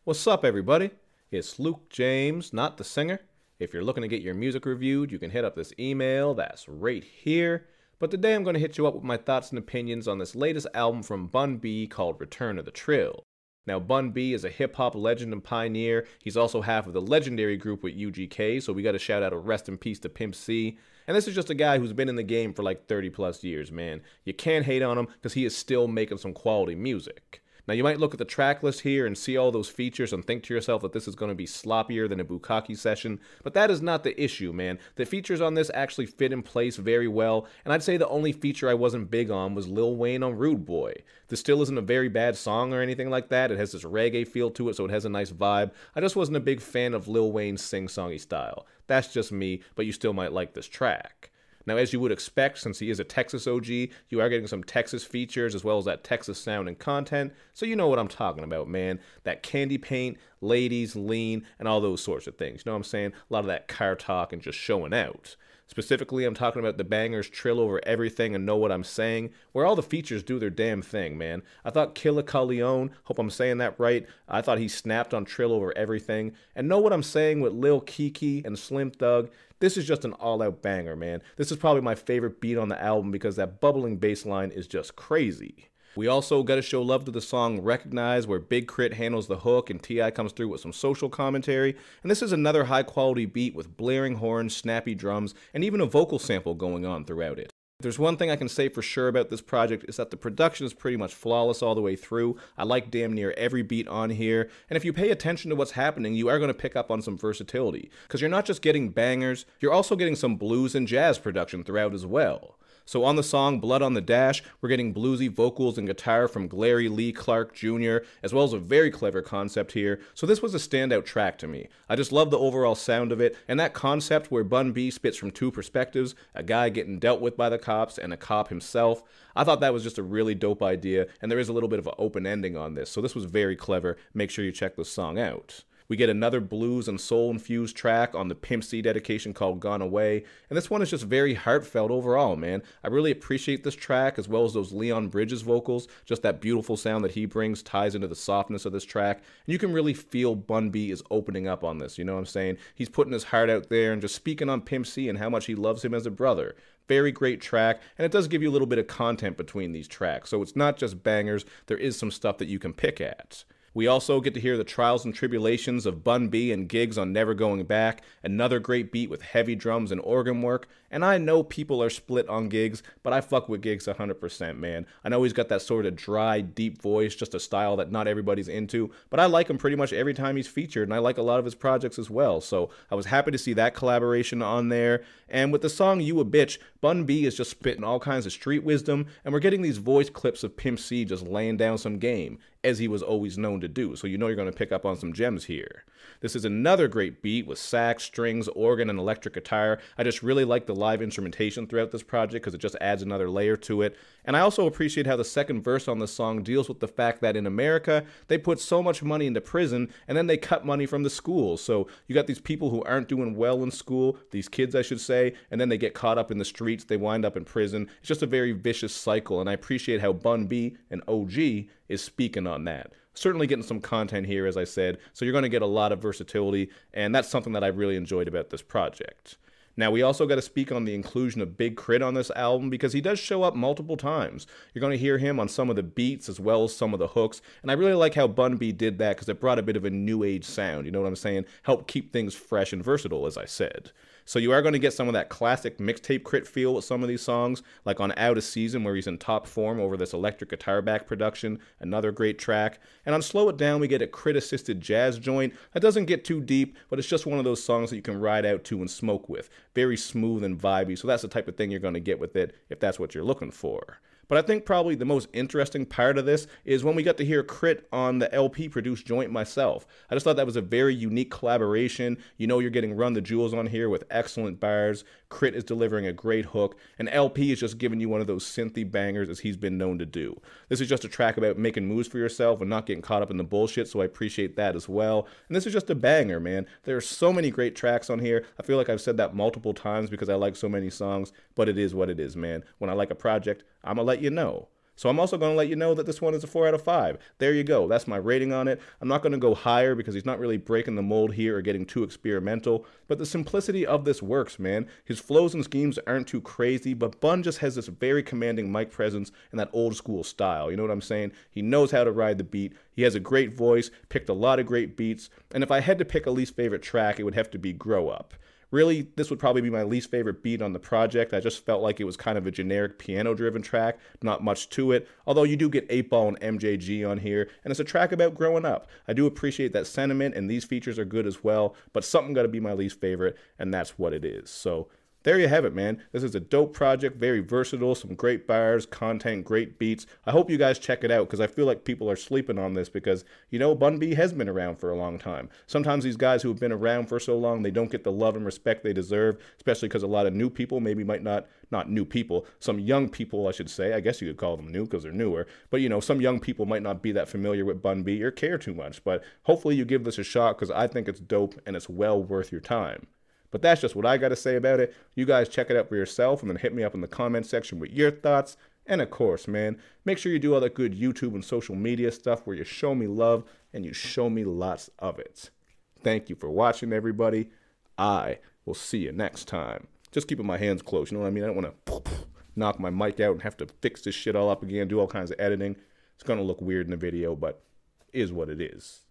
What's up, everybody? It's Luke James, not the singer. If you're looking to get your music reviewed, you can hit up this email that's right here. But today I'm going to hit you up with my thoughts and opinions on this latest album from Bun B called Return of the Trill. Now, Bun B is a hip-hop legend and pioneer. He's also half of the legendary group with UGK, so we got to shout out a rest in peace to Pimp C. And this is just a guy who's been in the game for like 30 plus years, man. You can't hate on him because he is still making some quality music. Now, you might look at the track list here and see all those features and think to yourself that this is going to be sloppier than a bukkake session, but that is not the issue, man. The features on this actually fit in place very well, and I'd say the only feature I wasn't big on was Lil Wayne on Rude Boy. This still isn't a very bad song or anything like that. It has this reggae feel to it, so it has a nice vibe. I just wasn't a big fan of Lil Wayne's sing-songy style. That's just me, but you still might like this track. Now, as you would expect, since he is a Texas OG, you are getting some Texas features as well as that Texas sound and content, so you know what I'm talking about, man. That candy paint, ladies, lean, and all those sorts of things. You know what I'm saying? A lot of that car talk and just showing out. Specifically, I'm talking about the bangers Trill Over Everything and Know What I'm Saying, where all the features do their damn thing, man. I thought Killa Corleone, hope I'm saying that right, I thought he snapped on Trill Over Everything, and Know What I'm Saying with Lil Keke and Slim Thug. This is just an all-out banger, man. This is probably my favorite beat on the album because that bubbling bass line is just crazy. We also got to show love to the song Recognize, where Big Krit handles the hook and T.I. comes through with some social commentary. And this is another high-quality beat with blaring horns, snappy drums, and even a vocal sample going on throughout it. If there's one thing I can say for sure about this project is that the production is pretty much flawless all the way through. I like damn near every beat on here, and if you pay attention to what's happening, you are going to pick up on some versatility, because you're not just getting bangers, you're also getting some blues and jazz production throughout as well. So on the song Blood on the Dash, we're getting bluesy vocals and guitar from Glary Lee Clark Jr., as well as a very clever concept here, so this was a standout track to me. I just love the overall sound of it, and that concept where Bun B spits from two perspectives, a guy getting dealt with by the cops and a cop himself. I thought that was just a really dope idea, and there is a little bit of an open ending on this, so this was very clever. Make sure you check this song out. We get another blues and soul-infused track on the Pimp C dedication called Gone Away, and this one is just very heartfelt overall, man. I really appreciate this track, as well as those Leon Bridges vocals. Just that beautiful sound that he brings ties into the softness of this track, and you can really feel Bun B is opening up on this, you know what I'm saying? He's putting his heart out there and just speaking on Pimp C and how much he loves him as a brother. Very great track, and it does give you a little bit of content between these tracks, so it's not just bangers, there is some stuff that you can pick at. We also get to hear the trials and tribulations of Bun B and Giggs on Never Going Back, another great beat with heavy drums and organ work, and I know people are split on Giggs, but I fuck with Giggs 100%, man. I know he's got that sort of dry, deep voice, just a style that not everybody's into, but I like him pretty much every time he's featured, and I like a lot of his projects as well, so I was happy to see that collaboration on there. And with the song You a Bitch, Bun B is just spitting all kinds of street wisdom, and we're getting these voice clips of Pimp C just laying down some game, as he was always known to do, so you know you're going to pick up on some gems here. This is another great beat with sax, strings, organ, and electric guitar. I just really like the live instrumentation throughout this project because it just adds another layer to it. And I also appreciate how the second verse on the song deals with the fact that in America, they put so much money into prison, and then they cut money from the schools. So you got these people who aren't doing well in school, these kids I should say, and then they get caught up in the streets, they wind up in prison. It's just a very vicious cycle, and I appreciate how Bun B, an OG, is speaking on that. Certainly getting some content here, as I said, so you're going to get a lot of versatility, and that's something that I really enjoyed about this project. Now, we also got to speak on the inclusion of Big Krit on this album because he does show up multiple times. You're going to hear him on some of the beats as well as some of the hooks, and I really like how Bun B did that because it brought a bit of a new age sound, you know what I'm saying? Helped keep things fresh and versatile, as I said. So you are going to get some of that classic mixtape Krit feel with some of these songs, like on Outta Season, where he's in top form over this electric guitar back production, another great track. And on Slow It Down, we get a Krit-assisted jazz joint that doesn't get too deep, but it's just one of those songs that you can ride out to and smoke with. Very smooth and vibey, so that's the type of thing you're going to get with it if that's what you're looking for. But I think probably the most interesting part of this is when we got to hear Krit on the LP produced joint Myself. I just thought that was a very unique collaboration. You know you're getting Run the Jewels on here with excellent bars. Krit is delivering a great hook, and LP is just giving you one of those synthy bangers as he's been known to do. This is just a track about making moves for yourself and not getting caught up in the bullshit, so I appreciate that as well. And this is just a banger, man. There are so many great tracks on here. I feel like I've said that multiple times because I like so many songs, but it is what it is, man. When I like a project, I'm gonna let you know. So I'm also going to let you know that this one is a 4 out of 5. There you go. That's my rating on it. I'm not going to go higher because he's not really breaking the mold here or getting too experimental. But the simplicity of this works, man. His flows and schemes aren't too crazy, but Bun just has this very commanding mic presence and that old school style. You know what I'm saying? He knows how to ride the beat. He has a great voice, picked a lot of great beats. And if I had to pick a least favorite track, it would have to be Grow Up. Really, this would probably be my least favorite beat on the project. I just felt like it was kind of a generic piano-driven track, not much to it, although you do get 8-Ball and MJG on here, and it's a track about growing up. I do appreciate that sentiment, and these features are good as well, but something got to be my least favorite, and that's what it is. So there you have it, man. This is a dope project, very versatile, some great bars, content, great beats. I hope you guys check it out because I feel like people are sleeping on this because, you know, Bun B has been around for a long time. Sometimes these guys who have been around for so long, they don't get the love and respect they deserve, especially because a lot of new people maybe might not new people, some young people, I should say. I guess you could call them new because they're newer. But, you know, some young people might not be that familiar with Bun B or care too much. But hopefully you give this a shot because I think it's dope and it's well worth your time. But that's just what I got to say about it. You guys check it out for yourself and then hit me up in the comment section with your thoughts. And of course, man, make sure you do all that good YouTube and social media stuff where you show me love and you show me lots of it. Thank you for watching, everybody. I will see you next time. Just keeping my hands closed, you know what I mean? I don't want to knock my mic out and have to fix this shit all up again, do all kinds of editing. It's going to look weird in the video, but is what it is.